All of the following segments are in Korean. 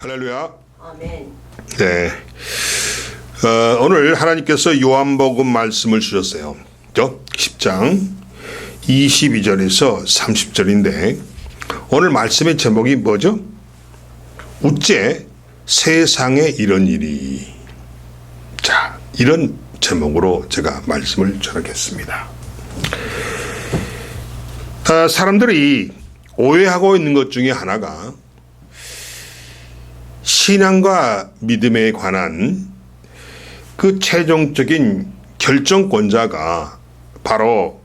할렐루야. 아멘. 네. 오늘 하나님께서 요한복음 말씀을 주셨어요. 10장 22절에서 30절인데 오늘 말씀의 제목이 뭐죠? 우째 세상에 이런 일이. 자, 이런 제목으로 제가 말씀을 전하겠습니다. 사람들이 오해하고 있는 것 중에 하나가 신앙과 믿음에 관한 그 최종적인 결정권자가 바로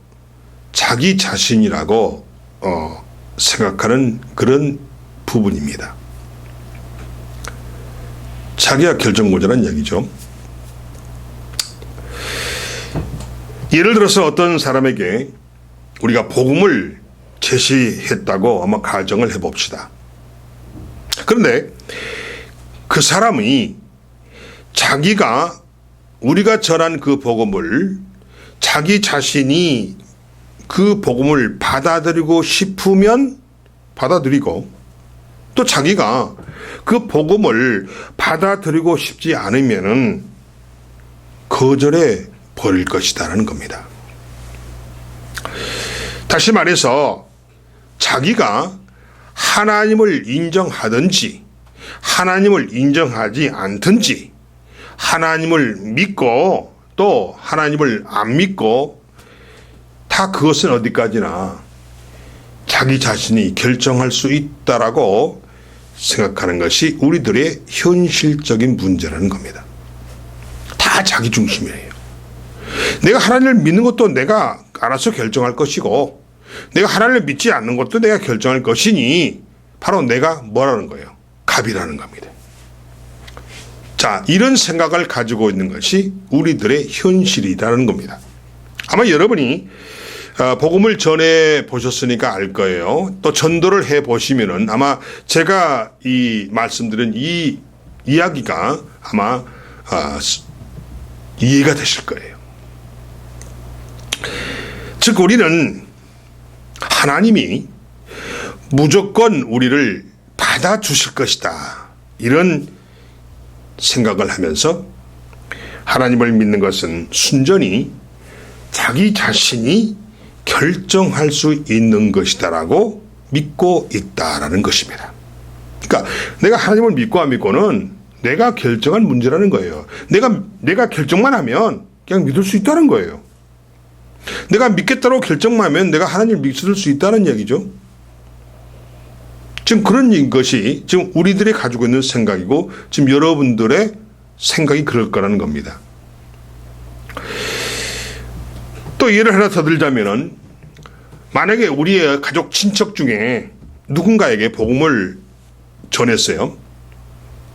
자기 자신이라고 생각하는 그런 부분입니다. 자기가 결정권자라는 얘기죠. 예를 들어서 어떤 사람에게 우리가 복음을 제시했다고 아마 가정을 해봅시다. 그런데 그 사람이 자기가 우리가 전한 그 복음을 자기 자신이 그 복음을 받아들이고 싶으면 받아들이고 또 자기가 그 복음을 받아들이고 싶지 않으면은 거절해 버릴 것이다라는 겁니다. 다시 말해서 자기가 하나님을 인정하든지 하나님을 인정하지 않든지 하나님을 믿고 또 하나님을 안 믿고 다 그것은 어디까지나 자기 자신이 결정할 수 있다라고 생각하는 것이 우리들의 현실적인 문제라는 겁니다. 다 자기 중심이에요. 내가 하나님을 믿는 것도 내가 알아서 결정할 것이고 내가 하나님을 믿지 않는 것도 내가 결정할 것이니 바로 내가 뭐라는 거예요? 갑이라는 겁니다. 자, 이런 생각을 가지고 있는 것이 우리들의 현실이라는 겁니다. 아마 여러분이 복음을 전해 보셨으니까 알 거예요. 또 전도를 해 보시면은 아마 제가 이 말씀드린 이 이야기가 아마 이해가 되실 거예요. 즉 우리는 하나님이 무조건 우리를 받아주실 것이다. 이런 생각을 하면서 하나님을 믿는 것은 순전히 자기 자신이 결정할 수 있는 것이다라고 믿고 있다라는 것입니다. 그러니까 내가 하나님을 믿고 안 믿고는 내가 결정한 문제라는 거예요. 내가 결정만 하면 그냥 믿을 수 있다는 거예요. 내가 믿겠다고 결정만 하면 내가 하나님을 믿을 수 있다는 얘기죠. 지금 그런 것이 지금 우리들이 가지고 있는 생각이고 지금 여러분들의 생각이 그럴 거라는 겁니다. 또 예를 하나 더 들자면은 만약에 우리의 가족 친척 중에 누군가에게 복음을 전했어요.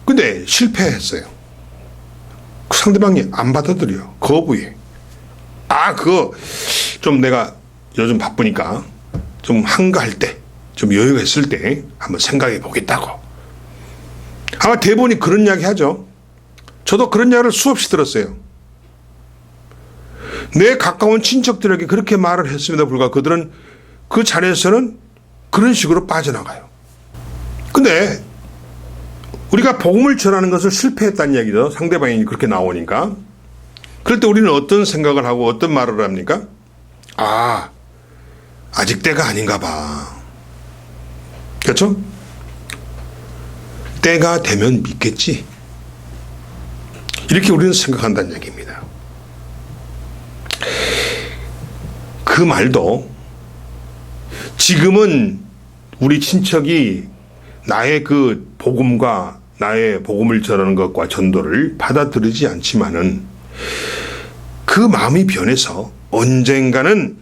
근데 실패했어요. 그 상대방이 안 받아들여. 거부해. 그거 좀 내가 요즘 바쁘니까 좀 한가할 때, 좀 여유가 있을 때 한번 생각해 보겠다고. 아마 대부분이 그런 이야기 하죠. 저도 그런 이야기를 수없이 들었어요. 내 가까운 친척들에게 그렇게 말을 했음에도 불구하고 그들은 그 자리에서는 그런 식으로 빠져나가요. 근데 우리가 복음을 전하는 것을 실패했다는 얘기죠. 상대방이 그렇게 나오니까. 그럴 때 우리는 어떤 생각을 하고 어떤 말을 합니까? 아직 때가 아닌가 봐. 그렇죠? 때가 되면 믿겠지. 이렇게 우리는 생각한다는 얘기입니다. 그 말도 지금은 우리 친척이 나의 그 복음과 나의 복음을 전하는 것과 전도를 받아들이지 않지만은 그 마음이 변해서 언젠가는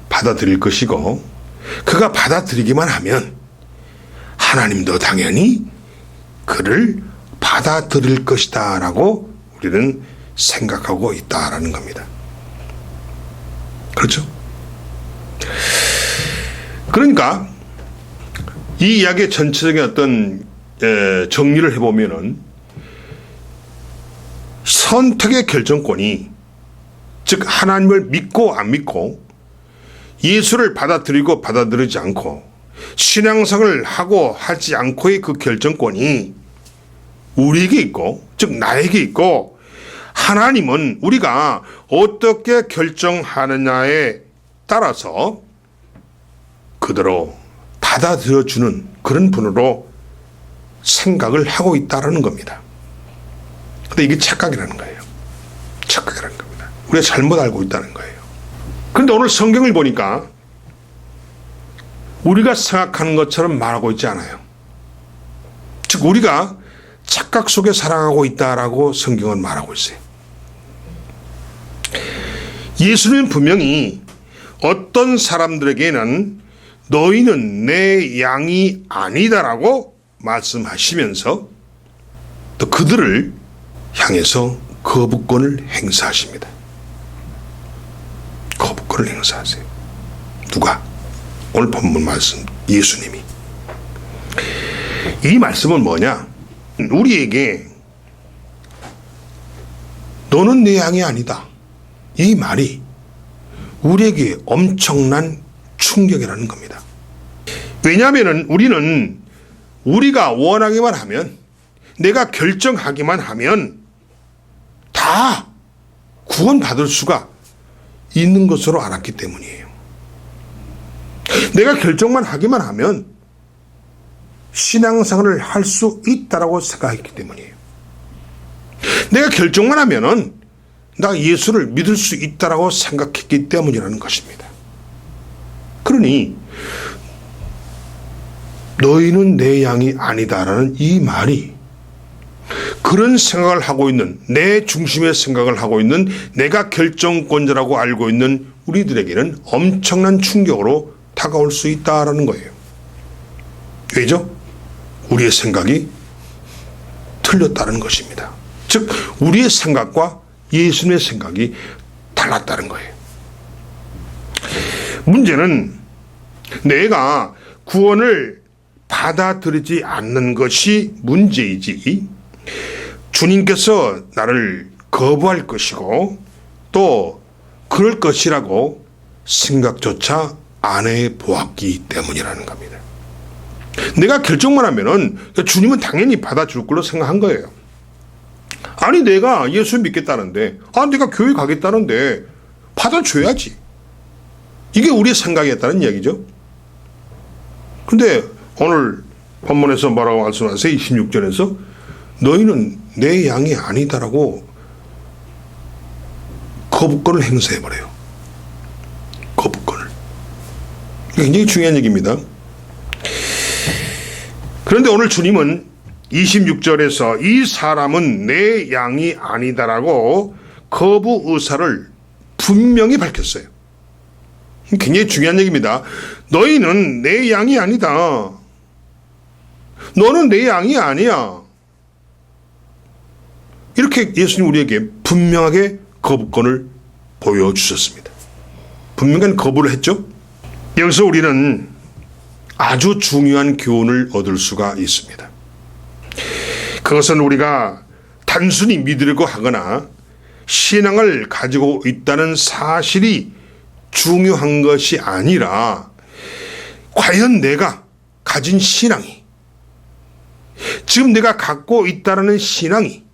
받아들일 것이고 그가 받아들이기만 하면 하나님도 당연히 그를 받아들일 것이다 라고 우리는 생각하고 있다라는 겁니다. 그렇죠? 그러니까 이 이야기의 전체적인 어떤 정리를 해보면은 선택의 결정권이 즉 하나님을 믿고 안 믿고 예수를 받아들이고 받아들이지 않고 신앙생활을 하고 하지 않고의 그 결정권이 우리에게 있고, 즉 나에게 있고, 하나님은 우리가 어떻게 결정하느냐에 따라서 그대로 받아들여주는 그런 분으로 생각을 하고 있다는 겁니다. 근데 이게 착각이라는 거예요. 착각이라는 겁니다. 우리가 잘못 알고 있다는 거예요. 그런데 오늘 성경을 보니까 우리가 생각하는 것처럼 말하고 있지 않아요. 즉 우리가 착각 속에 살아가고 있다라고 성경은 말하고 있어요. 예수님은 분명히 어떤 사람들에게는 너희는 내 양이 아니다라고 말씀하시면서 또 그들을 향해서 거부권을 행사하십니다. 거부권을 행사하세요. 누가? 오늘 본문 말씀 예수님이. 이 말씀은 뭐냐? 우리에게 너는 내 양이 아니다. 이 말이 우리에게 엄청난 충격이라는 겁니다. 왜냐하면 우리는 우리가 원하기만 하면, 내가 결정하기만 하면 다 구원받을 수가 있는 것으로 알았기 때문이에요. 내가 결정만 하기만 하면 신앙생활을 할 수 있다라고 생각했기 때문이에요. 내가 결정만 하면은 나 예수를 믿을 수 있다라고 생각했기 때문이라는 것입니다. 그러니 너희는 내 양이 아니다라는 이 말이 그런 생각을 하고 있는, 내 중심의 생각을 하고 있는, 내가 결정권자라고 알고 있는 우리들에게는 엄청난 충격으로 다가올 수 있다라는 거예요. 왜죠? 우리의 생각이 틀렸다는 것입니다. 즉 우리의 생각과 예수님의 생각이 달랐다는 거예요. 문제는 내가 구원을 받아들이지 않는 것이 문제이지, 주님께서 나를 거부할 것이고 또 그럴 것이라고 생각조차 안 해보았기 때문이라는 겁니다. 내가 결정만 하면은 주님은 당연히 받아줄 걸로 생각한 거예요. 아니 내가 예수 믿겠다는데, 내가 교회 가겠다는데 받아줘야지. 이게 우리의 생각이었다는 이야기죠. 근데 오늘 본문에서 뭐라고 말씀하세요? 26절에서 너희는 내 양이 아니다라고 거부권을 행사해버려요. 거부권을. 이게 굉장히 중요한 얘기입니다. 그런데 오늘 주님은 26절에서 이 사람은 내 양이 아니다라고 거부 의사를 분명히 밝혔어요. 굉장히 중요한 얘기입니다. 너희는 내 양이 아니다. 너는 내 양이 아니야. 이렇게 예수님 우리에게 분명하게 거부권을 보여주셨습니다. 분명한 거부를 했죠. 여기서 우리는 아주 중요한 교훈을 얻을 수가 있습니다. 그것은 우리가 단순히 믿으려고 하거나 신앙을 가지고 있다는 사실이 중요한 것이 아니라, 과연 내가 가진 신앙이, 지금 내가 갖고 있다는 신앙이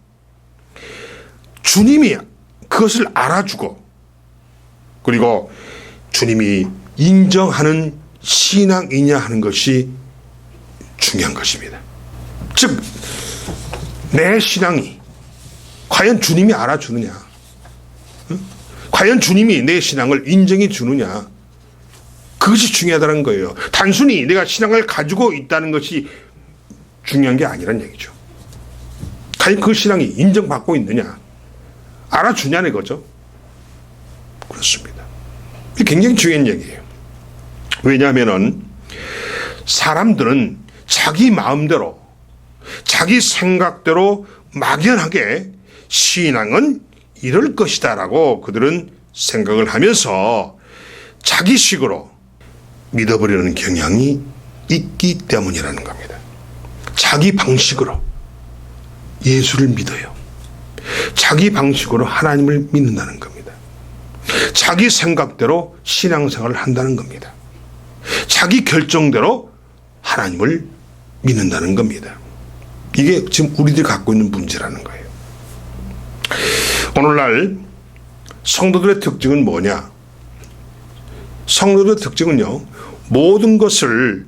주님이 그것을 알아주고 그리고 주님이 인정하는 신앙이냐 하는 것이 중요한 것입니다. 즉 내 신앙이 과연 주님이 알아주느냐, 과연 주님이 내 신앙을 인정해 주느냐, 그것이 중요하다는 거예요. 단순히 내가 신앙을 가지고 있다는 것이 중요한 게 아니란 얘기죠. 과연 그 신앙이 인정받고 있느냐, 알아주냐는 거죠. 그렇습니다. 이게 굉장히 중요한 얘기예요. 왜냐하면 사람들은 자기 마음대로, 자기 생각대로 막연하게 신앙은 이럴 것이다 라고 그들은 생각을 하면서 자기식으로 믿어버리는 경향이 있기 때문이라는 겁니다. 자기 방식으로 예수를 믿어요. 자기 방식으로 하나님을 믿는다는 겁니다. 자기 생각대로 신앙생활을 한다는 겁니다. 자기 결정대로 하나님을 믿는다는 겁니다. 이게 지금 우리들이 갖고 있는 문제라는 거예요. 오늘날 성도들의 특징은 뭐냐? 성도들의 특징은요, 모든 것을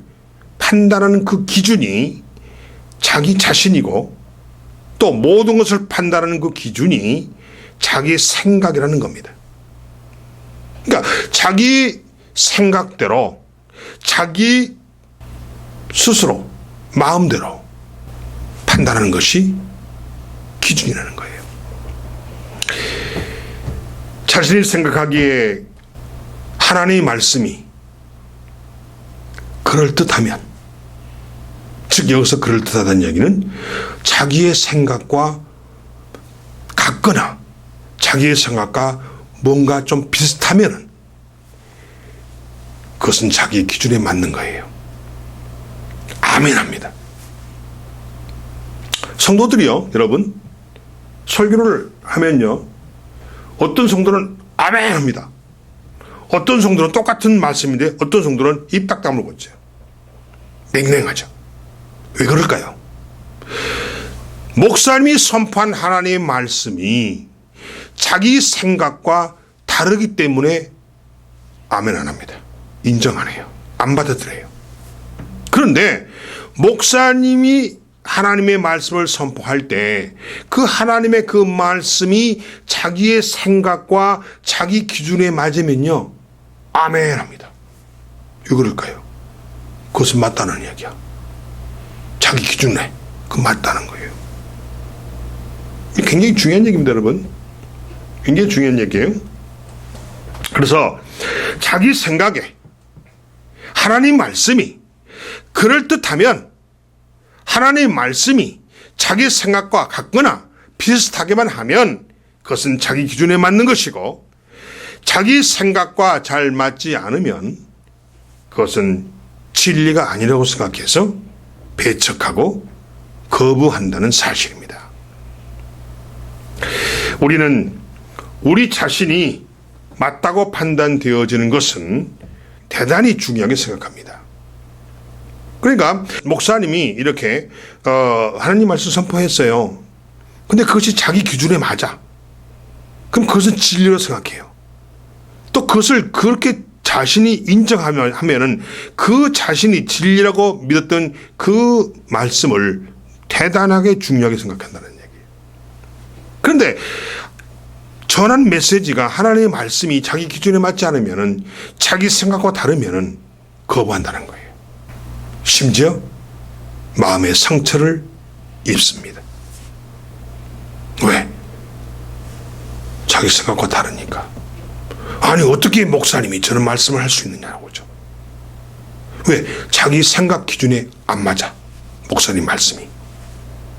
판단하는 그 기준이 자기 자신이고, 또 모든 것을 판단하는 그 기준이 자기의 생각이라는 겁니다. 그러니까 자기 생각대로, 자기 스스로 마음대로 판단하는 것이 기준이라는 거예요. 자신이 생각하기에 하나님의 말씀이 그럴듯하면, 즉 여기서 그럴듯하다는 얘기는 자기의 생각과 같거나 자기의 생각과 뭔가 좀 비슷하면 그것은 자기의 기준에 맞는 거예요. 아멘합니다. 성도들이요, 여러분, 설교를 하면요, 어떤 성도는 아멘합니다. 어떤 성도는 똑같은 말씀인데 어떤 성도는 입 딱 다물고 있어요. 냉랭하죠. 왜 그럴까요? 목사님이 선포한 하나님의 말씀이 자기 생각과 다르기 때문에 아멘 안 합니다. 인정 안 해요. 안 받아들여요. 그런데 목사님이 하나님의 말씀을 선포할 때 그 하나님의 그 말씀이 자기의 생각과 자기 기준에 맞으면요, 아멘 합니다. 왜 그럴까요? 그것은 맞다는 이야기야. 자기 기준에 그 맞다는 거예요. 굉장히 중요한 얘기입니다, 여러분. 굉장히 중요한 얘기예요. 그래서 자기 생각에 하나님 말씀이 그럴듯하면, 하나님의 말씀이 자기 생각과 같거나 비슷하게만 하면 그것은 자기 기준에 맞는 것이고, 자기 생각과 잘 맞지 않으면 그것은 진리가 아니라고 생각해서 배척하고 거부한다는 사실입니다. 우리는 우리 자신이 맞다고 판단되어지는 것은 대단히 중요하게 생각합니다. 그러니까 목사님이 이렇게 하나님 말씀 선포했어요. 근데 그것이 자기 기준에 맞아. 그럼 그것은 진리로 생각해요. 또 그것을 그렇게 자신이 인정하면은 그 자신이 진리라고 믿었던 그 말씀을 대단하게 중요하게 생각한다는 얘기예요. 그런데 전한 메시지가 하나님의 말씀이 자기 기준에 맞지 않으면은, 자기 생각과 다르면은 거부한다는 거예요. 심지어 마음의 상처를 입습니다. 왜? 자기 생각과 다르니까. 아니, 어떻게 목사님이 저런 말씀을 할 수 있느냐고죠. 왜? 자기 생각 기준에 안 맞아, 목사님 말씀이.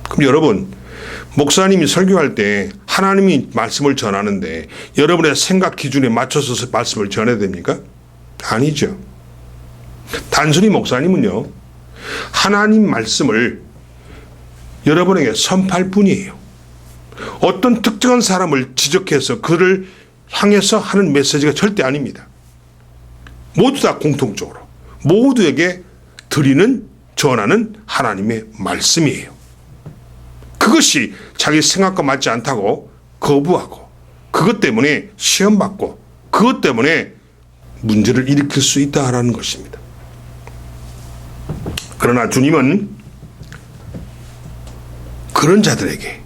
그럼 여러분, 목사님이 설교할 때 하나님이 말씀을 전하는데 여러분의 생각 기준에 맞춰서 말씀을 전해야 됩니까? 아니죠. 단순히 목사님은요, 하나님 말씀을 여러분에게 선포할 뿐이에요. 어떤 특정한 사람을 지적해서 그를 향해서 하는 메시지가 절대 아닙니다. 모두 다 공통적으로 모두에게 드리는, 전하는 하나님의 말씀이에요. 그것이 자기 생각과 맞지 않다고 거부하고, 그것 때문에 시험받고, 그것 때문에 문제를 일으킬 수 있다라는 것입니다. 그러나 주님은 그런 자들에게,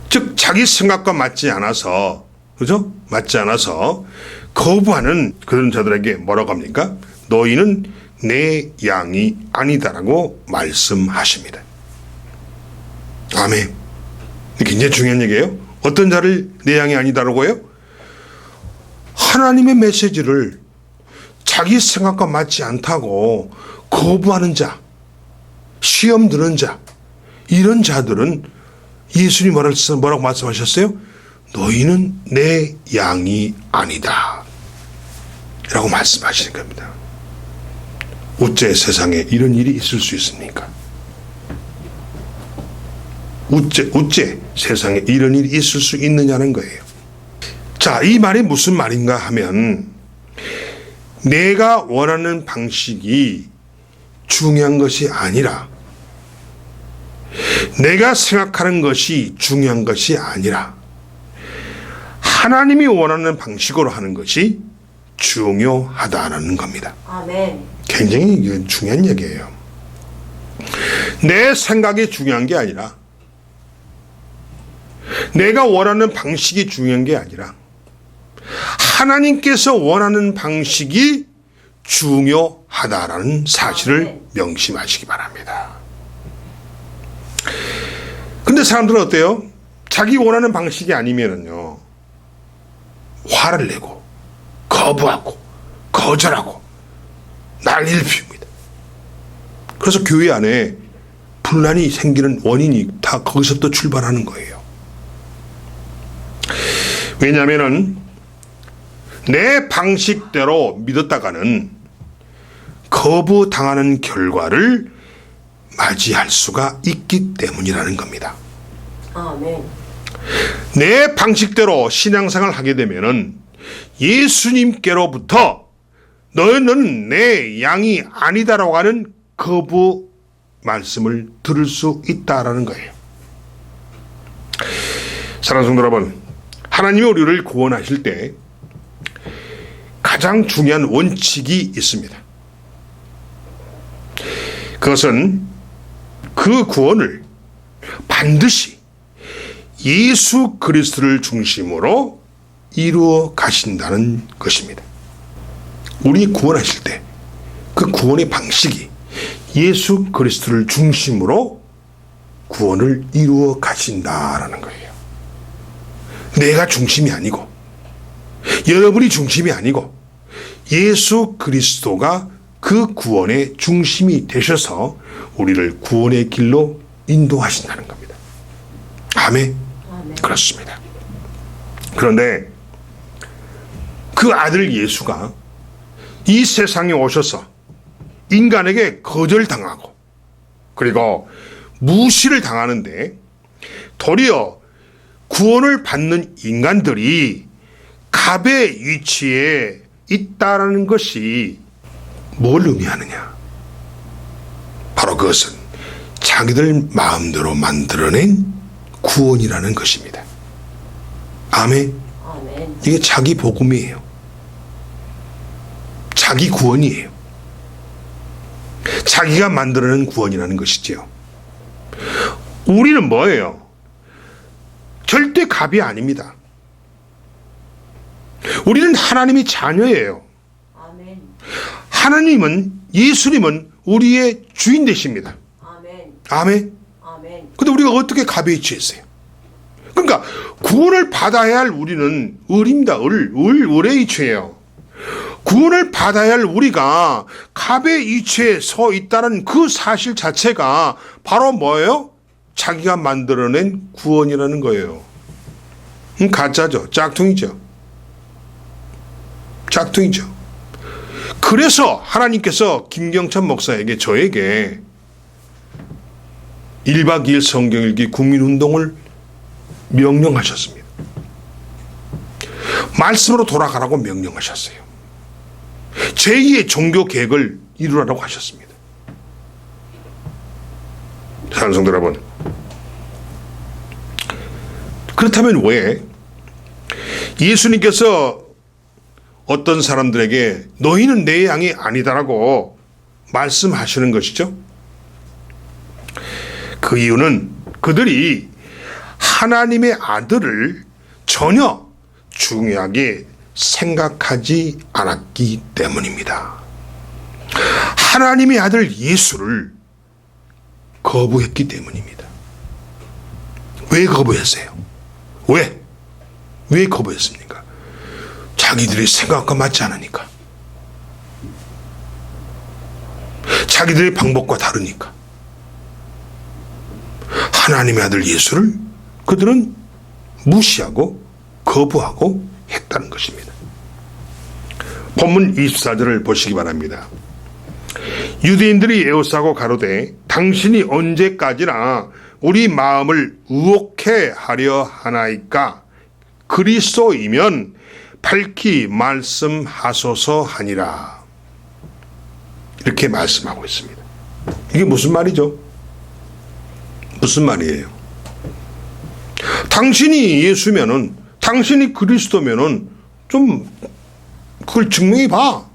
즉 자기 생각과 맞지 않아서, 그죠? 맞지 않아서 거부하는 그런 자들에게 뭐라고 합니까? 너희는 내 양이 아니다라고 말씀하십니다. 아멘. 굉장히 중요한 얘기예요. 어떤 자를 내 양이 아니다라고 해요? 하나님의 메시지를 자기 생각과 맞지 않다고 거부하는 자, 시험 드는 자, 이런 자들은 예수님이 뭐라고 말씀하셨어요? 너희는 내 양이 아니다 라고 말씀하시는 겁니다. 어째 세상에 이런 일이 있을 수 있습니까? 어째 세상에 이런 일이 있을 수 있느냐는 거예요. 자, 이 말이 무슨 말인가 하면, 내가 원하는 방식이 중요한 것이 아니라, 내가 생각하는 것이 중요한 것이 아니라 하나님이 원하는 방식으로 하는 것이 중요하다라는 겁니다. 아멘. 굉장히 중요한 얘기예요. 내 생각이 중요한 게 아니라, 내가 원하는 방식이 중요한 게 아니라 하나님께서 원하는 방식이 중요하다라는 사실을 명심하시기 바랍니다. 근데 사람들은 어때요? 자기 원하는 방식이 아니면은요, 화를 내고 거부하고 거절하고 난리를 피웁니다. 그래서 교회 안에 분란이 생기는 원인이 다 거기서부터 출발하는 거예요. 왜냐하면은 내 방식대로 믿었다가는 거부당하는 결과를 맞이할 수가 있기 때문이라는 겁니다. 아멘. 내 방식대로 신앙생활을 하게 되면은 예수님께로부터 너는 내 양이 아니다라고 하는 거부 말씀을 들을 수 있다라는 거예요. 사랑하는 성도 여러분, 하나님이 우리를 구원하실 때 가장 중요한 원칙이 있습니다. 그것은 그 구원을 반드시 예수 그리스도를 중심으로 이루어 가신다는 것입니다. 우리 구원하실 때 그 구원의 방식이 예수 그리스도를 중심으로 구원을 이루어 가신다라는 거예요. 내가 중심이 아니고, 여러분이 중심이 아니고, 예수 그리스도가 그 구원의 중심이 되셔서 우리를 구원의 길로 인도하신다는 겁니다. 아멘. 그렇습니다. 그런데 그 아들 예수가 이 세상에 오셔서 인간에게 거절당하고 그리고 무시를 당하는데, 도리어 구원을 받는 인간들이 갑의 위치에 있다라는 것이 뭘 의미하느냐? 바로 그것은 자기들 마음대로 만들어낸 구원이라는 것입니다. 아멘. 아멘. 이게 자기 복음이에요. 자기 구원이에요. 자기가 만들어낸 구원이라는 것이지요. 우리는 뭐예요? 절대 갑이 아닙니다. 우리는 하나님의 자녀예요. 아멘. 하나님은, 예수님은 우리의 주인 되십니다. 아멘. 아멘. 아멘. 근데 우리가 어떻게 갑에 위치했어요? 그러니까 구원을 받아야 할 우리는 을입니다. 을의 위치예요. 구원을 받아야 할 우리가 갑의 위치에 서 있다는 그 사실 자체가 바로 뭐예요? 자기가 만들어낸 구원이라는 거예요. 가짜죠. 짝퉁이죠. 짝퉁이죠. 그래서 하나님께서 김경찬 목사에게, 저에게 1박 2일 성경 읽기 국민운동을 명령하셨습니다. 말씀으로 돌아가라고 명령하셨어요. 제2의 종교 계획을 이루라고 하셨습니다. 사랑하는 성도 여러분, 그렇다면 왜 예수님께서 어떤 사람들에게 너희는 내 양이 아니다라고 말씀하시는 것이죠? 그 이유는 그들이 하나님의 아들을 전혀 중요하게 생각하지 않았기 때문입니다. 하나님의 아들 예수를 거부했기 때문입니다. 왜 거부했어요? 왜 거부했습니까? 자기들의 생각과 맞지 않으니까. 자기들의 방법과 다르니까. 하나님의 아들 예수를 그들은 무시하고 거부하고 했다는 것입니다. 본문 24절을 보시기 바랍니다. 유대인들이 에워싸고 가로되 당신이 언제까지나 우리 마음을 유혹해 하려 하나이까? 그리스도이면 밝히 말씀하소서 하니라. 이렇게 말씀하고 있습니다. 이게 무슨 말이죠? 무슨 말이에요? 당신이 예수면은, 당신이 그리스도면은 좀 그걸 증명해 봐.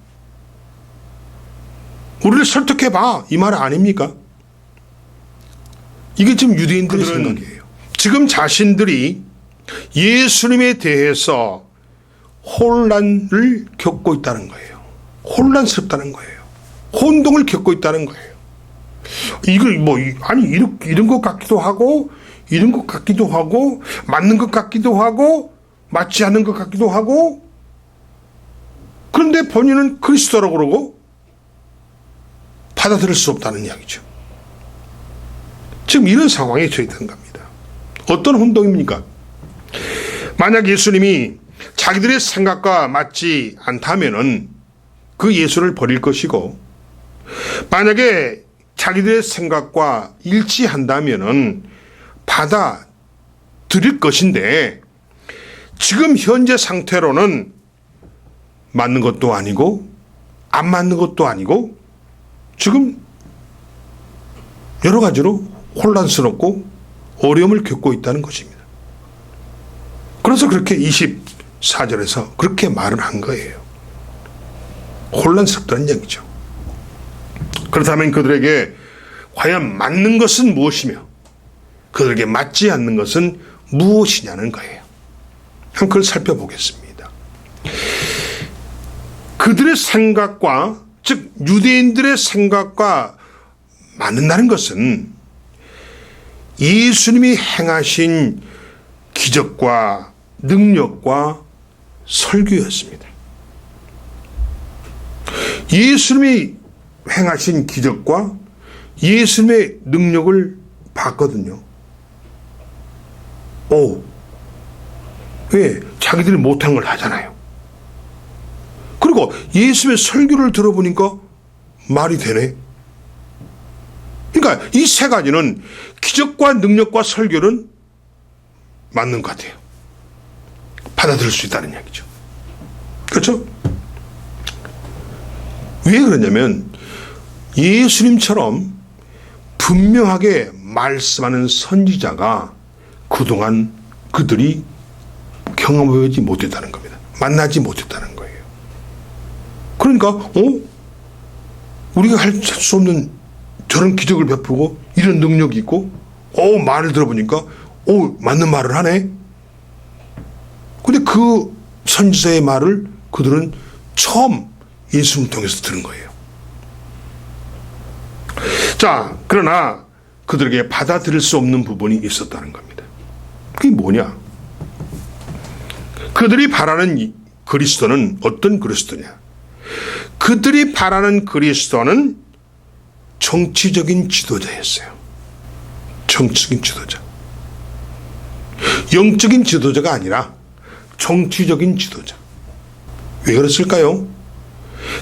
우리를 설득해 봐. 이 말 아닙니까? 이게 지금 유대인들의 생각이에요. 지금 자신들이 예수님에 대해서 혼란을 겪고 있다는 거예요. 혼란스럽다는 거예요. 혼동을 겪고 있다는 거예요. 이걸 아니 이런 것 같기도 하고 이런 것 같기도 하고 맞는 것 같기도 하고 맞지 않는 것 같기도 하고, 그런데 본인은 그리스도라고 그러고 받아들일 수 없다는 이야기죠. 지금 이런 상황에 처해 있는 겁니다. 어떤 혼동입니까? 만약 예수님이 자기들의 생각과 맞지 않다면은 그 예수를 버릴 것이고, 만약에 자기들의 생각과 일치한다면은 받아들일 것인데, 지금 현재 상태로는 맞는 것도 아니고 안 맞는 것도 아니고 지금 여러 가지로 혼란스럽고 어려움을 겪고 있다는 것입니다. 그래서 그렇게 24절에서 그렇게 말을 한 거예요. 혼란스럽다는 얘기죠. 그렇다면 그들에게 과연 맞는 것은 무엇이며 그들에게 맞지 않는 것은 무엇이냐는 거예요. 한번 그걸 살펴보겠습니다. 그들의 생각과, 즉 유대인들의 생각과 맞는다는 것은 예수님이 행하신 기적과 능력과 설교였습니다. 예수님이 행하신 기적과 예수님의 능력을 봤거든요. 왜? 자기들이 못한 걸 하잖아요. 그리고 예수의 설교를 들어보니까 말이 되네. 그러니까 이 세 가지는, 기적과 능력과 설교는 맞는 것 같아요. 받아들일 수 있다는 이야기죠. 그렇죠? 왜 그러냐면 예수님처럼 분명하게 말씀하는 선지자가 그동안 그들이 경험하지 못했다는 겁니다. 만나지 못했다는 거예요. 그러니까 우리가 할 수 없는 저런 기적을 베풀고 이런 능력이 있고 말을 들어보니까 맞는 말을 하네. 근데 그 선지자의 말을 그들은 처음 예수님을 통해서 들은 거예요. 자, 그러나 그들에게 받아들일 수 없는 부분이 있었다는 겁니다. 그게 뭐냐? 그들이 바라는 그리스도는 어떤 그리스도냐? 그들이 바라는 그리스도는 정치적인 지도자였어요. 정치적인 지도자. 영적인 지도자가 아니라 정치적인 지도자. 왜 그랬을까요?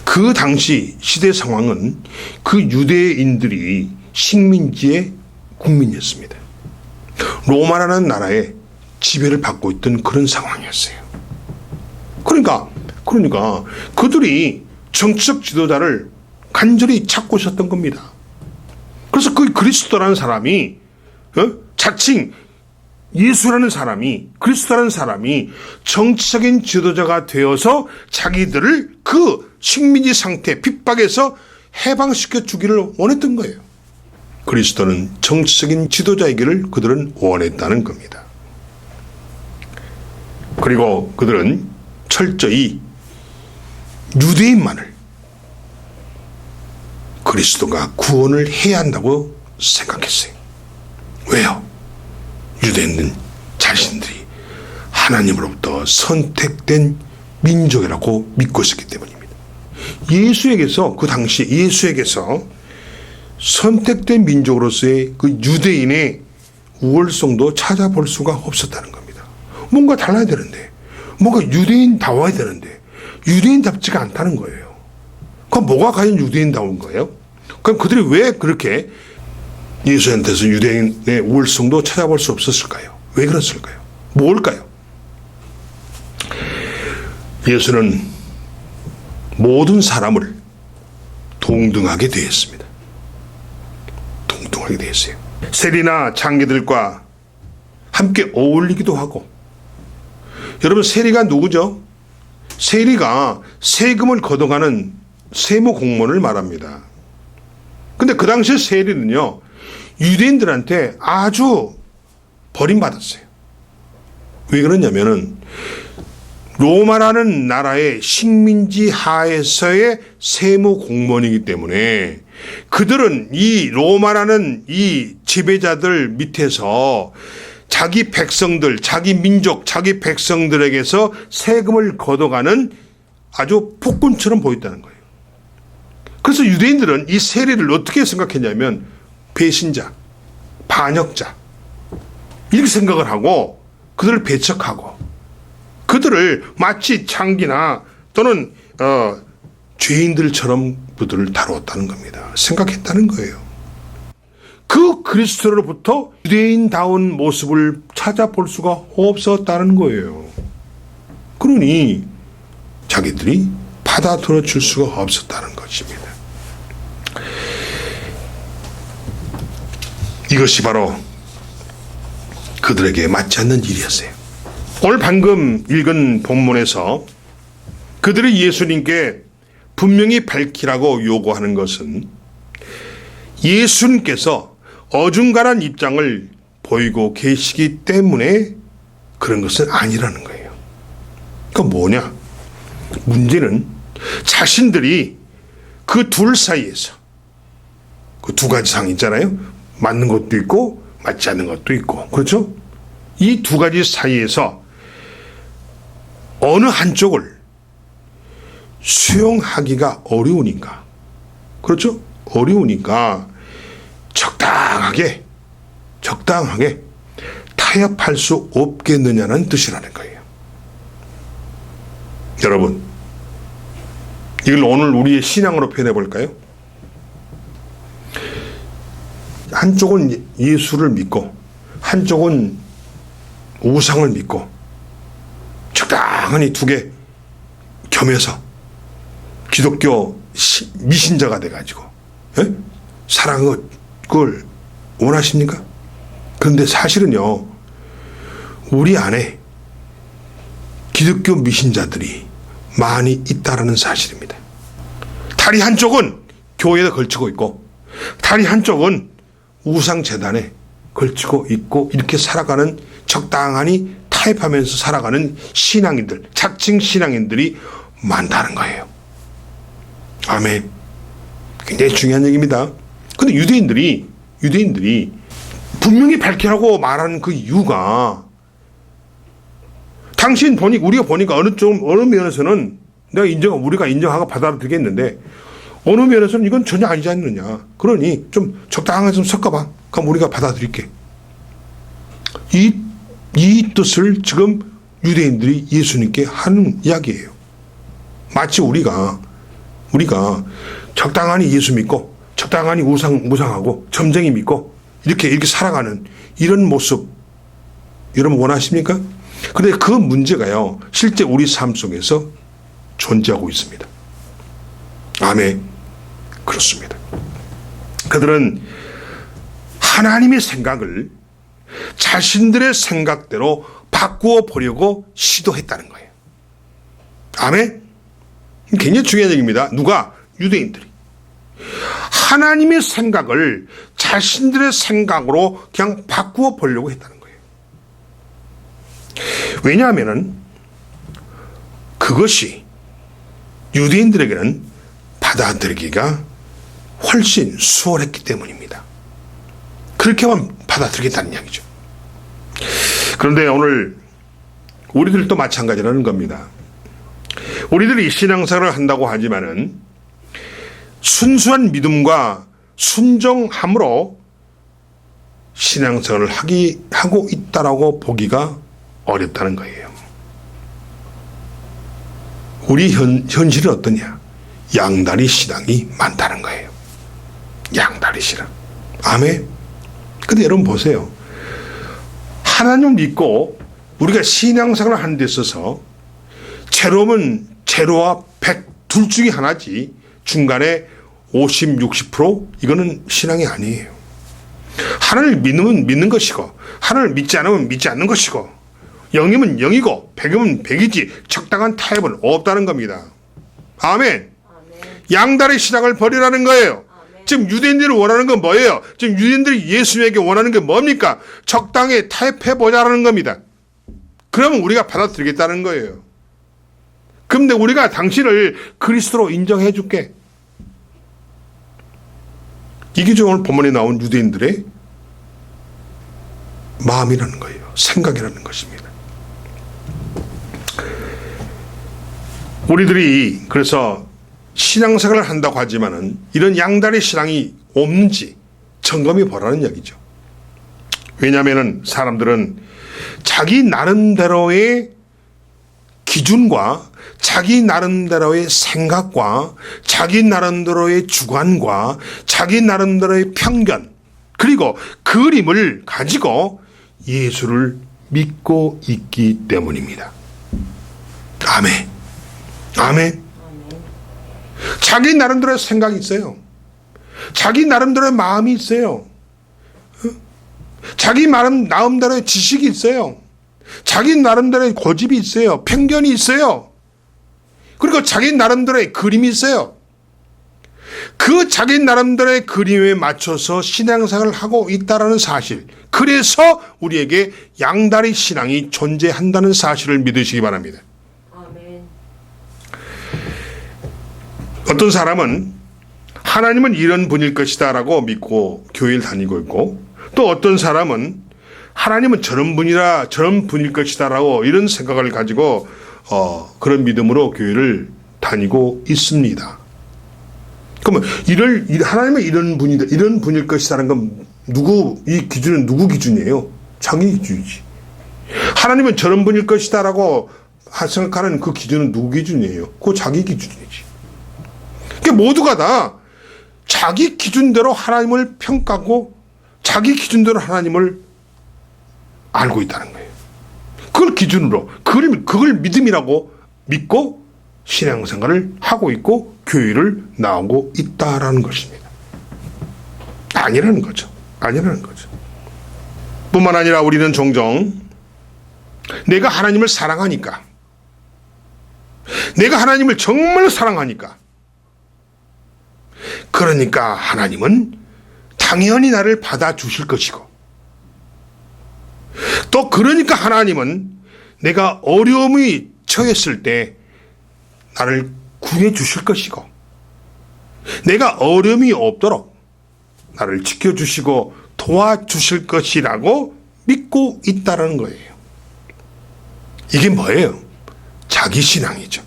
그 당시 시대 상황은 그 유대인들이 식민지의 국민이었습니다. 로마라는 나라의 지배를 받고 있던 그런 상황이었어요. 그러니까 그들이 정치적 지도자를 간절히 찾고 있었던 겁니다. 그래서 그 그리스도라는 사람이 자칭 예수라는 사람이, 그리스도라는 사람이 정치적인 지도자가 되어서 자기들을 그 식민지 상태, 핍박에서 해방시켜 주기를 원했던 거예요. 그리스도는 정치적인 지도자이기를 그들은 원했다는 겁니다. 그리고 그들은 철저히 유대인만을 그리스도가 구원을 해야 한다고 생각했어요. 왜요? 유대인은 자신들이 하나님으로부터 선택된 민족이라고 믿고 있었기 때문입니다. 예수에게서, 그 당시 예수에게서 선택된 민족으로서의 그 유대인의 우월성도 찾아볼 수가 없었다는 겁니다. 뭔가 달라야 되는데, 뭔가 유대인다워야 되는데 유대인답지가 않다는 거예요. 그럼 뭐가 과연 유대인다운 거예요? 그럼 그들이 왜 그렇게 예수한테서 유대인의 우월성도 찾아볼 수 없었을까요? 왜 그랬을까요? 뭘까요? 예수는 모든 사람을 동등하게 대했습니다. 이동하게 되어 있어요. 세리나 장기들과 함께 어울리기도 하고. 여러분, 세리가 누구죠? 세리가 세금을 걷어가는 세무 공무원을 말합니다. 근데 그 당시 세리는요, 유대인들한테 아주 버림받았어요. 왜 그러냐면은 로마라는 나라의 식민지 하에서의 세무 공무원이기 때문에 그들은 이 로마라는 이 지배자들 밑에서 자기 백성들, 자기 민족, 자기 백성들에게서 세금을 걷어가는 아주 폭군처럼 보였다는 거예요. 그래서 유대인들은 이 세리를 어떻게 생각했냐면 배신자, 반역자 이렇게 생각을 하고 그들을 배척하고 그들을 마치 창기나 또는 죄인들처럼 그들을 다루었다는 겁니다. 생각했다는 거예요. 그 그리스도로부터 유대인다운 모습을 찾아볼 수가 없었다는 거예요. 그러니 자기들이 받아들여 줄 수가 없었다는 것입니다. 이것이 바로 그들에게 맞지 않는 일이었어요. 오늘 방금 읽은 본문에서 그들이 예수님께 분명히 밝히라고 요구하는 것은 예수님께서 어중간한 입장을 보이고 계시기 때문에 그런 것은 아니라는 거예요. 그러니까 뭐냐? 문제는 자신들이 그 둘 사이에서 그 두 가지 상이 있잖아요. 맞는 것도 있고 맞지 않는 것도 있고, 그렇죠? 이 두 가지 사이에서 어느 한쪽을 수용하기가 어려우니까, 그렇죠? 어려우니까 적당하게 타협할 수 없겠느냐는 뜻이라는 거예요. 여러분, 이걸 오늘 우리의 신앙으로 표현해 볼까요? 한쪽은 예수를 믿고 한쪽은 우상을 믿고 적당히 두 개 겸해서 기독교 미신자가 돼가지고 살아가는 걸 원하십니까? 그런데 사실은요, 우리 안에 기독교 미신자들이 많이 있다라는 사실입니다. 다리 한쪽은 교회에 걸치고 있고 다리 한쪽은 우상재단에 걸치고 있고 이렇게 살아가는, 적당히 타협하면서 살아가는 신앙인들, 자칭 신앙인들이 많다는 거예요. 아멘. 굉장히 중요한 얘기입니다. 근데 유대인들이 분명히 밝히라고 말하는 그 이유가, 우리가 보니까 어느 면에서는 우리가 인정하고 받아들이겠는데 어느 면에서는 이건 전혀 아니지 않느냐. 그러니 좀 적당하게 좀 섞어봐. 그럼 우리가 받아들일게. 이 뜻을 지금 유대인들이 예수님께 하는 이야기예요. 마치 우리가 적당히 예수 믿고 적당히 우상하고 점쟁이 믿고 이렇게 살아가는 이런 모습 여러분 원하십니까? 그런데 그 문제가요, 실제 우리 삶 속에서 존재하고 있습니다. 아멘. 그렇습니다. 그들은 하나님의 생각을 자신들의 생각대로 바꾸어 보려고 시도했다는 거예요. 아멘. 굉장히 중요한 얘기입니다. 누가? 유대인들이. 하나님의 생각을 자신들의 생각으로 그냥 바꾸어 보려고 했다는 거예요. 왜냐하면은 그것이 유대인들에게는 받아들이기가 훨씬 수월했기 때문입니다. 그렇게만 받아들이겠다는 이야기죠. 그런데 오늘 우리들도 마찬가지라는 겁니다. 우리들이 신앙생활을 한다고 하지만은 순수한 믿음과 순종함으로 신앙생활을 하고 있다라고 보기가 어렵다는 거예요. 우리 현실은 어떠냐? 양다리 신앙이 많다는 거예요. 양다리 신앙. 아멘. 근데 여러분 보세요. 하나님 믿고 우리가 신앙생활을 하는 데 있어서 제로면 제로와 100 둘 중에 하나지 중간에 50, 60% 이거는 신앙이 아니에요. 하나님을 믿으면 믿는 것이고 하나님을 믿지 않으면 믿지 않는 것이고 영이면 영이고 백이면 백이지 적당한 타협은 없다는 겁니다. 아멘. 아멘. 양다리 신앙을 버리라는 거예요. 아멘. 지금 유대인들이 원하는 건 뭐예요? 지금 유대인들이 예수님에게 원하는 게 뭡니까? 적당히 타협해보자라는 겁니다. 그러면 우리가 받아들이겠다는 거예요. 그런데 우리가 당신을 그리스도로 인정해 줄게. 이게 좀 오늘 본문에 나온 유대인들의 마음이라는 거예요. 생각이라는 것입니다. 우리들이 그래서 신앙생활을 한다고 하지만은 이런 양다리 신앙이 없는지 점검해 보라는 얘기죠. 왜냐하면은 사람들은 자기 나름대로의 기준과 자기 나름대로의 생각과 자기 나름대로의 주관과 자기 나름대로의 편견 그리고 그림을 가지고 예수를 믿고 있기 때문입니다. 아멘. 아멘. 자기 나름대로의 생각이 있어요. 자기 나름대로의 마음이 있어요. 자기 나름대로의 지식이 있어요. 자기 나름대로의 고집이 있어요. 편견이 있어요. 그리고 자기 나름대로의 그림이 있어요. 그 자기 나름대로의 그림에 맞춰서 신앙생활을 하고 있다는 사실. 그래서 우리에게 양다리 신앙이 존재한다는 사실을 믿으시기 바랍니다. 아멘. 어떤 사람은 하나님은 이런 분일 것이다 라고 믿고 교회를 다니고 있고 또 어떤 사람은 하나님은 저런 분일 것이다 라고 이런 생각을 가지고 그런 믿음으로 교회를 다니고 있습니다. 그러면 하나님은 이런 분일 것이다라는 건 이 기준은 누구 기준이에요? 자기 기준이지. 하나님은 저런 분일 것이다라고 생각하는 그 기준은 누구 기준이에요? 그거 자기 기준이지. 그러니까 모두가 다 자기 기준대로 하나님을 평가하고 자기 기준대로 하나님을 알고 있다는 거예요. 그걸 기준으로 그걸 믿음이라고 믿고 신앙생활을 하고 있고 교회를 나오고 있다라는 것입니다. 아니라는 거죠. 아니라는 거죠. 뿐만 아니라 우리는 종종 내가 하나님을 사랑하니까 내가 하나님을 정말 사랑하니까 그러니까 하나님은 당연히 나를 받아주실 것이고 또 그러니까 하나님은 내가 어려움이 처했을 때 나를 구해 주실 것이고 내가 어려움이 없도록 나를 지켜주시고 도와주실 것이라고 믿고 있다는 거예요. 이게 뭐예요? 자기 신앙이죠.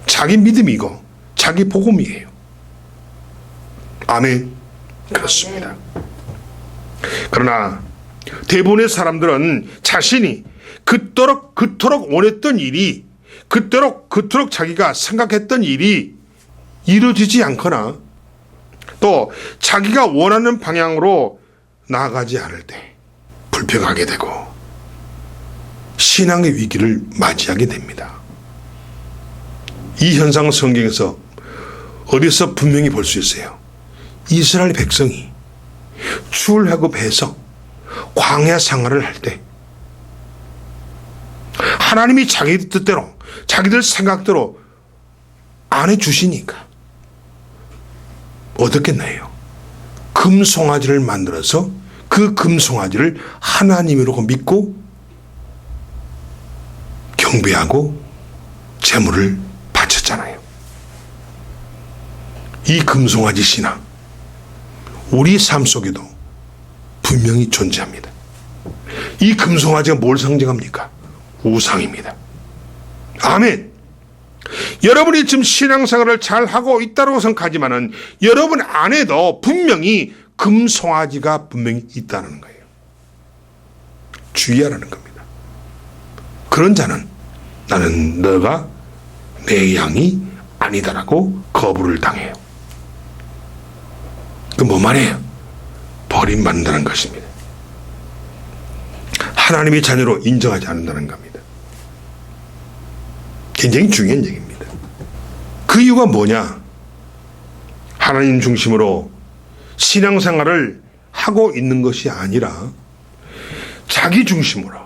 자기 믿음이고 자기 복음이에요. 아멘. 그렇습니다. 그러나 대부분의 사람들은 자신이 그토록 원했던 일이 그토록 자기가 생각했던 일이 이루어지지 않거나 또 자기가 원하는 방향으로 나아가지 않을 때 불평하게 되고 신앙의 위기를 맞이하게 됩니다. 이 현상은 성경에서 어디서 분명히 볼 수 있어요. 이스라엘 백성이 출애굽해서 광야 생활을 할 때 하나님이 자기 뜻대로 자기들 생각대로 안 해주시니까 어떻겠나요? 금송아지를 만들어서 그 금송아지를 하나님이라고 믿고 경배하고 제물을 바쳤잖아요. 이 금송아지 신앙 우리 삶 속에도 분명히 존재합니다. 이 금송아지가 뭘 상징합니까? 우상입니다. 아멘. 여러분이 지금 신앙생활을 잘하고 있다고 생각하지만은 여러분 안에도 분명히 금송아지가 분명히 있다는 거예요. 주의하라는 겁니다. 그런 자는 나는 너가 내 양이 아니다라고 거부를 당해요. 그 뭐 말이에요? 버림받는다는 것입니다. 하나님의 자녀로 인정하지 않는다는 겁니다. 굉장히 중요한 얘기입니다. 그 이유가 뭐냐? 하나님 중심으로 신앙생활을 하고 있는 것이 아니라 자기 중심으로,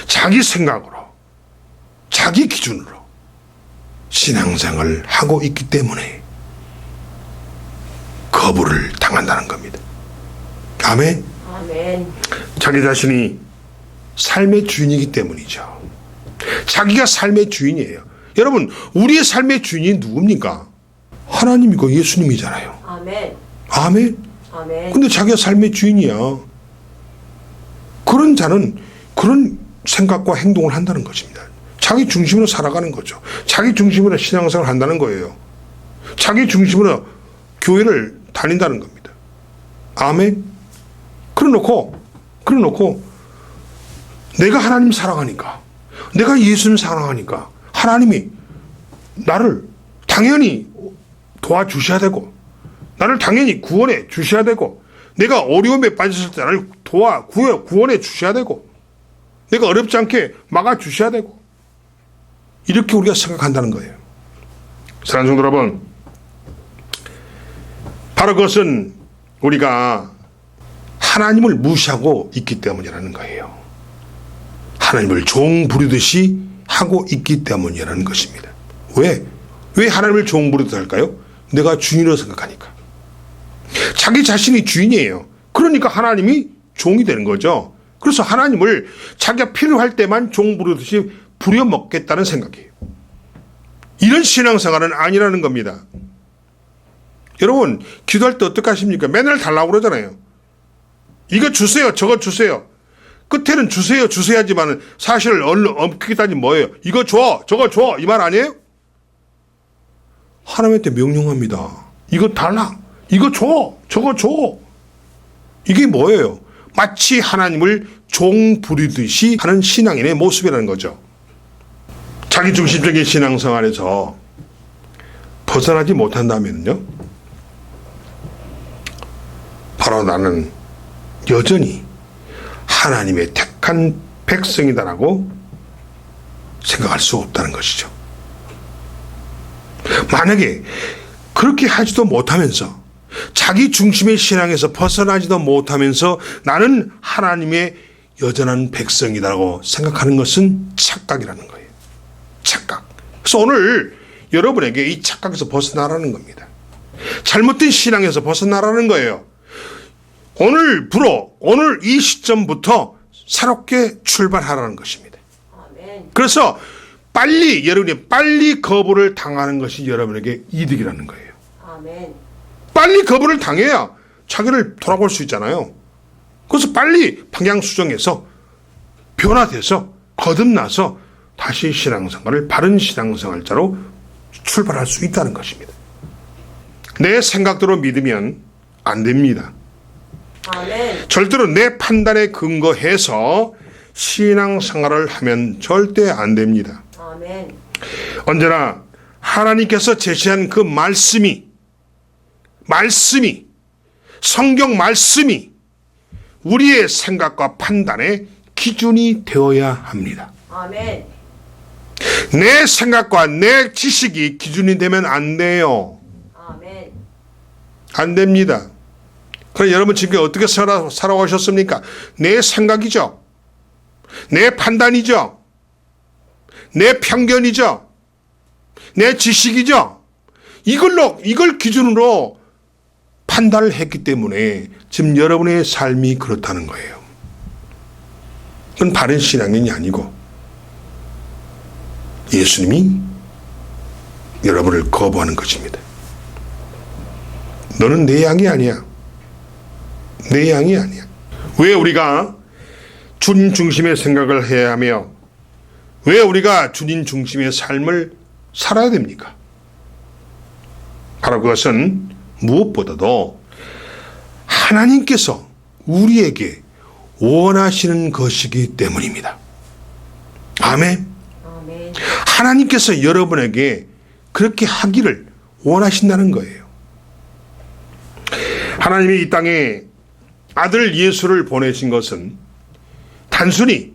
자기 생각으로, 자기 기준으로 신앙생활을 하고 있기 때문에 거부를 당한다는 겁니다. 아멘. 아멘. 자기 자신이 삶의 주인이기 때문이죠. 자기가 삶의 주인이에요. 여러분, 우리의 삶의 주인이 누굽니까? 하나님이고 예수님이잖아요. 아멘. 아멘. 아멘. 근데 자기가 삶의 주인이야. 그런 자는 그런 생각과 행동을 한다는 것입니다. 자기 중심으로 살아가는 거죠. 자기 중심으로 신앙생활을 한다는 거예요. 자기 중심으로 교회를 다닌다는 겁니다. 아멘. 그래놓고 내가 하나님 사랑하니까, 내가 예수님 사랑하니까 하나님이 나를 당연히 도와주셔야 되고, 나를 당연히 구원해 주셔야 되고, 내가 어려움에 빠졌을 때 나를 구원해 주셔야 되고, 내가 어렵지 않게 막아 주셔야 되고, 이렇게 우리가 생각한다는 거예요. 사랑하는 성도 여러분, 바로 그것은 우리가 하나님을 무시하고 있기 때문이라는 거예요. 하나님을 종 부리듯이 하고 있기 때문이라는 것입니다. 왜 하나님을 종 부리듯 할까요? 내가 주인으로 생각하니까. 자기 자신이 주인이에요. 그러니까 하나님이 종이 되는 거죠. 그래서 하나님을 자기가 필요할 때만 종 부리듯이 부려먹겠다는 생각이에요. 이런 신앙생활은 아니라는 겁니다. 여러분, 기도할 때 어떻게 하십니까? 맨날 달라고 그러잖아요. 이거 주세요, 저거 주세요. 끝에는 주세요 하지만 사실 엄격히 따지면 뭐예요? 이거 줘, 저거 줘, 이 말 아니에요? 하나님한테 명령합니다. 이거 달라, 이거 줘, 저거 줘. 이게 뭐예요? 마치 하나님을 종 부리듯이 하는 신앙인의 모습이라는 거죠. 자기중심적인 신앙생활에서 벗어나지 못한다면요, 바로 나는 여전히 하나님의 택한 백성이다라고 생각할 수 없다는 것이죠. 만약에 그렇게 하지도 못하면서 자기 중심의 신앙에서 벗어나지도 못하면서 나는 하나님의 여전한 백성이다라고 생각하는 것은 착각이라는 거예요. 착각. 그래서 오늘 여러분에게 이 착각에서 벗어나라는 겁니다. 잘못된 신앙에서 벗어나라는 거예요. 오늘 이 시점부터 새롭게 출발하라는 것입니다. 아멘. 그래서 여러분이 빨리 거부를 당하는 것이 여러분에게 이득이라는 거예요. 아멘. 빨리 거부를 당해야 자기를 돌아볼 수 있잖아요. 그래서 빨리 방향 수정해서 변화돼서 거듭나서 다시 신앙생활을 바른 신앙생활자로 출발할 수 있다는 것입니다. 내 생각대로 믿으면 안 됩니다. 아멘. 절대로 내 판단에 근거해서 신앙생활을 하면 절대 안 됩니다. 아멘. 언제나 하나님께서 제시한 그 말씀이 성경 말씀이 우리의 생각과 판단의 기준이 되어야 합니다. 아멘. 내 생각과 내 지식이 기준이 되면 안 돼요. 아멘. 안 됩니다. 그럼 여러분 지금 어떻게 살아오셨습니까? 내 생각이죠. 내 판단이죠. 내 편견이죠. 내 지식이죠. 이걸 기준으로 판단을 했기 때문에 지금 여러분의 삶이 그렇다는 거예요. 그건 바른 신앙인이 아니고 예수님이 여러분을 거부하는 것입니다. 너는 내 양이 아니야. 내 양이 아니야. 왜 우리가 주님 중심의 생각을 해야 하며 왜 우리가 주님 중심의 삶을 살아야 됩니까? 바로 그것은 무엇보다도 하나님께서 우리에게 원하시는 것이기 때문입니다. 아멘. 아멘. 하나님께서 여러분에게 그렇게 하기를 원하신다는 거예요. 하나님이 이 땅에 아들 예수를 보내신 것은 단순히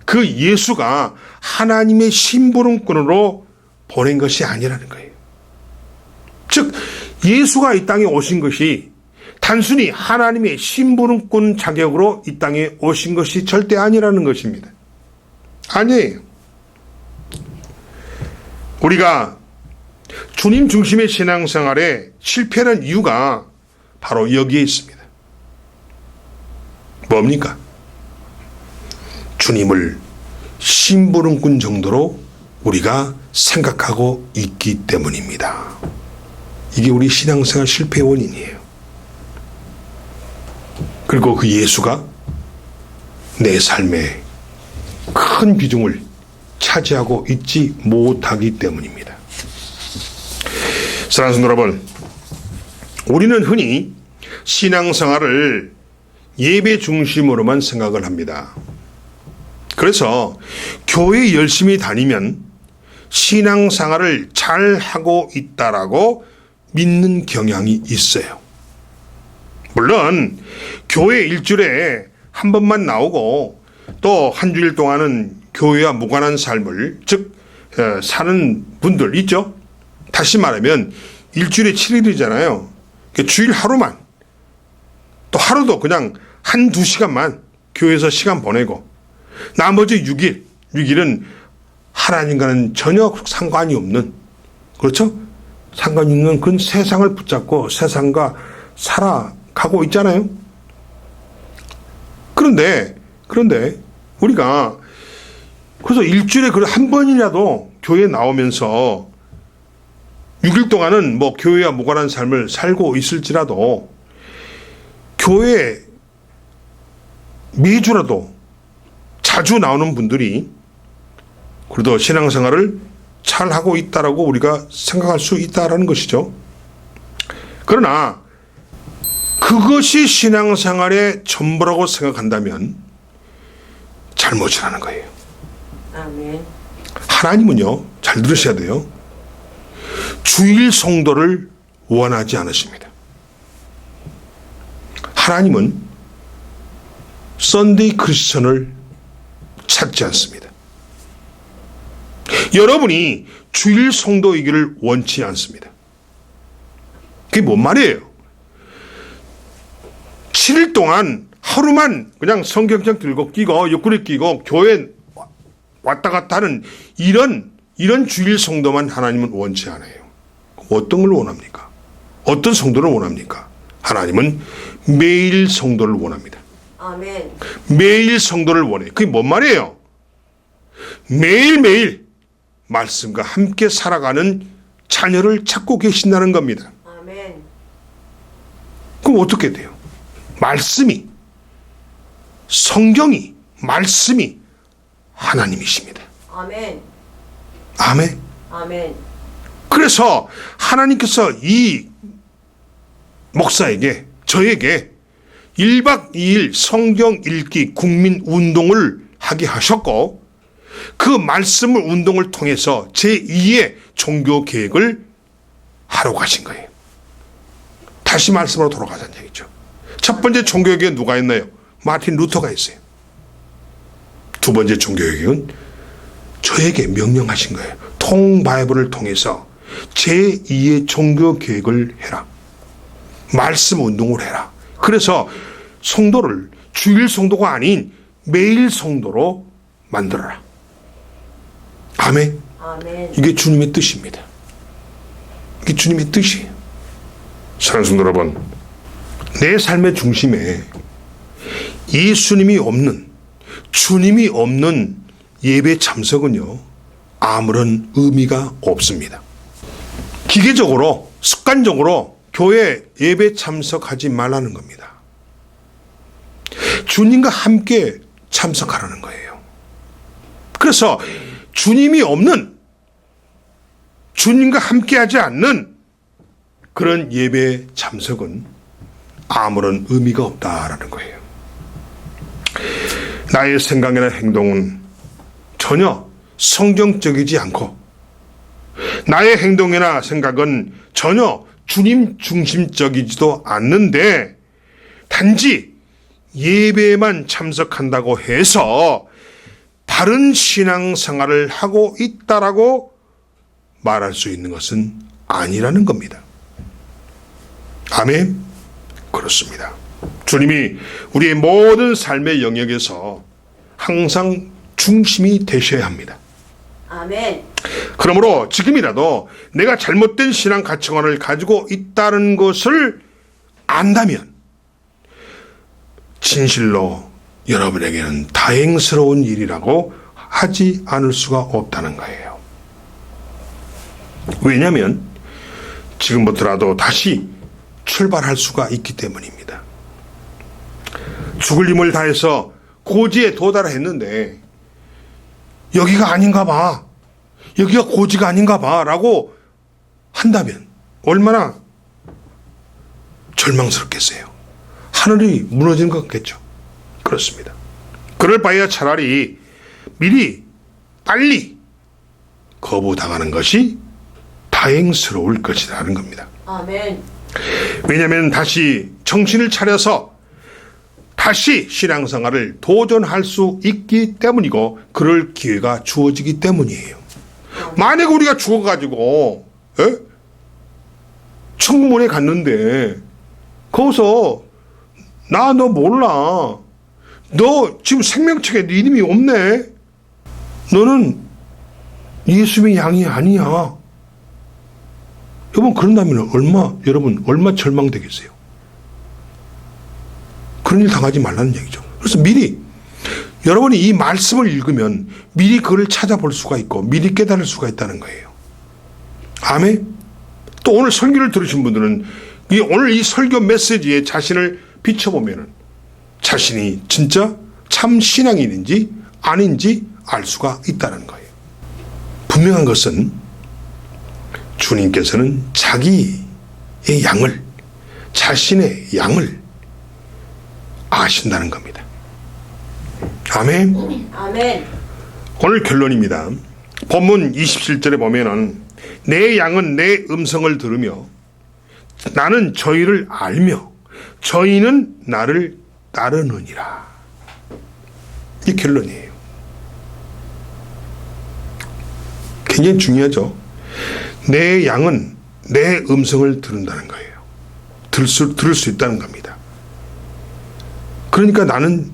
그 예수가 하나님의 심부름꾼으로 보낸 것이 아니라는 거예요. 즉 예수가 이 땅에 오신 것이 단순히 하나님의 심부름꾼 자격으로 이 땅에 오신 것이 절대 아니라는 것입니다. 아니에요. 우리가 주님 중심의 신앙생활에 실패하는 이유가 바로 여기에 있습니다. 뭡니까? 주님을 심부름꾼 정도로 우리가 생각하고 있기 때문입니다. 이게 우리 신앙생활 실패의 원인이에요. 그리고 그 예수가 내 삶에 큰 비중을 차지하고 있지 못하기 때문입니다. 사랑하는 성도 여러분, 우리는 흔히 신앙생활을 예배 중심으로만 생각을 합니다. 그래서 교회 열심히 다니면 신앙생활을 잘 하고 있다라고 믿는 경향이 있어요. 물론 교회 일주일에 한 번만 나오고 또 한 주일 동안은 교회와 무관한 삶을 즉 사는 분들 있죠. 다시 말하면 일주일에 7일이잖아요. 주일 하루만 또 하루도 그냥 한두 시간만 교회에서 시간 보내고 나머지 6일은 하나님과는 전혀 상관이 없는, 그렇죠? 상관이 없는 그런 세상을 붙잡고 세상과 살아가고 있잖아요. 그런데 우리가 그래서 일주일에 한 번이라도 교회에 나오면서 6일 동안은 뭐 교회와 무관한 삶을 살고 있을지라도 교회에 매주라도 자주 나오는 분들이 그래도 신앙생활을 잘 하고 있다라고 우리가 생각할 수 있다라는 것이죠. 그러나 그것이 신앙생활의 전부라고 생각한다면 잘못이라는 거예요. 아멘. 하나님은요, 잘 들으셔야 돼요. 주일 성도를 원하지 않으십니다. 하나님은 썬데이 크리스천을 찾지 않습니다. 여러분이 주일 성도이기를 원치 않습니다. 그게 뭔 말이에요? 7일 동안 하루만 그냥 성경책 들고 끼고 옆구리 끼고 교회 왔다 갔다 하는 이런 주일 성도만 하나님은 원치 않아요. 어떤 걸 원합니까? 어떤 성도를 원합니까? 하나님은 매일 성도를 원합니다. 아멘. 매일 성도를 원해요. 그게 뭔 말이에요? 매일매일 말씀과 함께 살아가는 자녀를 찾고 계신다는 겁니다. 아멘. 그럼 어떻게 돼요? 성경이, 말씀이 하나님이십니다. 아멘. 아멘. 아멘. 그래서 하나님께서 이 목사에게, 저에게 1박 2일 성경 읽기 국민 운동을 하게 하셨고 그 말씀을 운동을 통해서 제2의 종교 계획을 하러 가신 거예요. 다시 말씀으로 돌아가자는 얘기죠. 첫 번째 종교 계획은 누가 했나요? 마틴 루터가 했어요. 두 번째 종교 계획은 저에게 명령하신 거예요. 통바이블을 통해서 제2의 종교 계획을 해라. 말씀 운동을 해라. 그래서 성도를 주일 성도가 아닌 매일 성도로 만들어라. 아멘. 아멘. 이게 주님의 뜻입니다. 이게 주님의 뜻이에요. 사랑하는 성도 여러분, 내 삶의 중심에 예수님이 없는, 주님이 없는 예배 참석은요, 아무런 의미가 없습니다. 기계적으로, 습관적으로 교회 예배 참석하지 말라는 겁니다. 주님과 함께 참석하라는 거예요. 그래서 주님이 없는, 주님과 함께하지 않는 그런 예배 참석은 아무런 의미가 없다라는 거예요. 나의 생각이나 행동은 전혀 성경적이지 않고 나의 행동이나 생각은 전혀 주님 중심적이지도 않는데 단지 예배만 참석한다고 해서 바른 신앙생활을 하고 있다라고 말할 수 있는 것은 아니라는 겁니다. 아멘. 그렇습니다. 주님이 우리의 모든 삶의 영역에서 항상 중심이 되셔야 합니다. 아멘. 그러므로 지금이라도 내가 잘못된 신앙 가치관을 가지고 있다는 것을 안다면 진실로 여러분에게는 다행스러운 일이라고 하지 않을 수가 없다는 거예요. 왜냐하면 지금부터라도 다시 출발할 수가 있기 때문입니다. 죽을 힘을 다해서 고지에 도달했는데 여기가 아닌가 봐, 여기가 고지가 아닌가 봐 라고 한다면 얼마나 절망스럽겠어요. 하늘이 무너지는 것 같겠죠. 그렇습니다. 그럴 바에야 차라리 미리 빨리 거부당하는 것이 다행스러울 것이라는 겁니다. 아멘. 왜냐하면 다시 정신을 차려서 다시 신앙생활을 도전할 수 있기 때문이고 그럴 기회가 주어지기 때문이에요. 만약 우리가 죽어가지고 천국문에 갔는데 거기서 나 너 몰라, 너 지금 생명책에 네 이름이 없네, 너는 예수님의 양이 아니야. 여러분 그런다면 여러분 얼마 절망되겠어요. 그런 일 당하지 말라는 얘기죠. 그래서 미리 여러분이 이 말씀을 읽으면 미리 그걸 찾아볼 수가 있고 미리 깨달을 수가 있다는 거예요. 아멘. 또 오늘 설교를 들으신 분들은 오늘 이 설교 메시지에 자신을 비춰보면 자신이 진짜 참 신앙인인지 아닌지 알 수가 있다는 거예요. 분명한 것은 주님께서는 자기의 양을, 자신의 양을 아신다는 겁니다. 아멘. 아멘. 오늘 결론입니다. 본문 27절에 보면은 내 양은 내 음성을 들으며 나는 저희를 알며 저희는 나를 따르느니라. 이 결론이에요. 굉장히 중요하죠. 내 양은 내 음성을 들은다는 거예요. 들을 수 있다는 겁니다. 그러니까 나는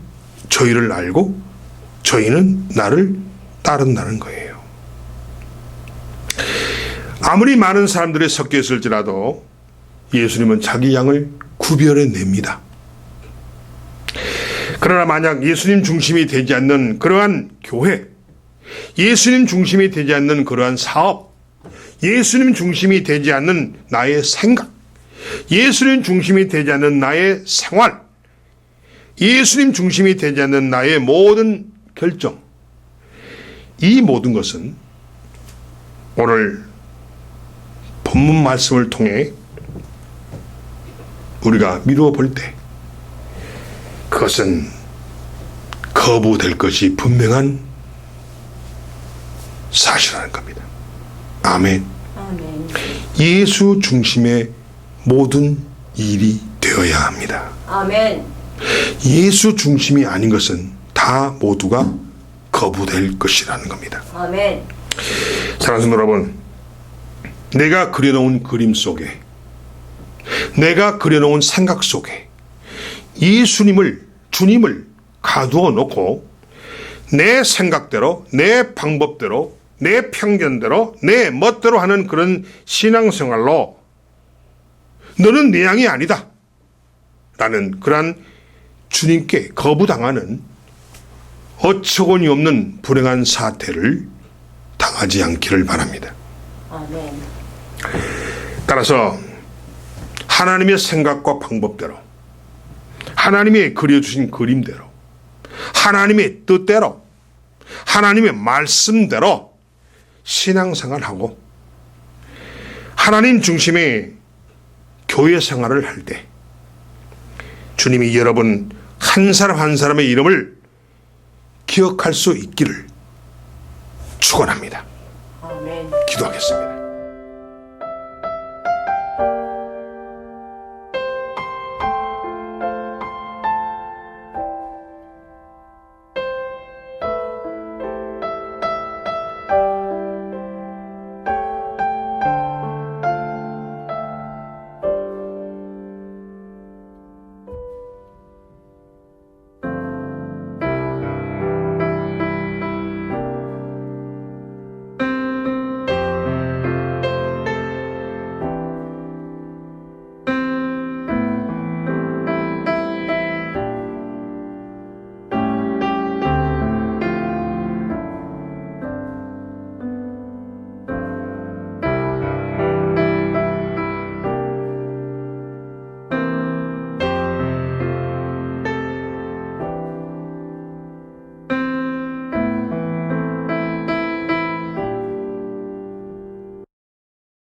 저희를 알고 저희는 나를 따른다는 거예요. 아무리 많은 사람들이 섞여 있을지라도 예수님은 자기 양을 구별해 냅니다. 그러나 만약 예수님 중심이 되지 않는 그러한 교회, 예수님 중심이 되지 않는 그러한 사업, 예수님 중심이 되지 않는 나의 생각, 예수님 중심이 되지 않는 나의 생활, 예수님 중심이 되지 않는 나의 모든 결정, 이 모든 것은 오늘 본문 말씀을 통해 우리가 미루어 볼 때 그것은 거부될 것이 분명한 사실이라는 겁니다. 아멘. 아멘. 예수 중심의 모든 일이 되어야 합니다. 아멘. 예수 중심이 아닌 것은 다 모두가 거부될 것이라는 겁니다. 아멘. 사랑하는 성도 여러분, 내가 그려놓은 그림 속에, 내가 그려놓은 생각 속에 주님을 가두어 놓고 내 생각대로, 내 방법대로, 내 편견대로, 내 멋대로 하는 그런 신앙생활로 너는 내 양이 아니다 라는 그러한 주님께 거부당하는 어처구니 없는 불행한 사태를 당하지 않기를 바랍니다. 아멘. 따라서 하나님의 생각과 방법대로, 하나님의 그려주신 그림대로, 하나님의 뜻대로, 하나님의 말씀대로 신앙생활하고 하나님 중심의 교회 생활을 할 때 주님이 여러분 한 사람 한 사람의 이름을 기억할 수 있기를 축원합니다. 아멘. 기도하겠습니다.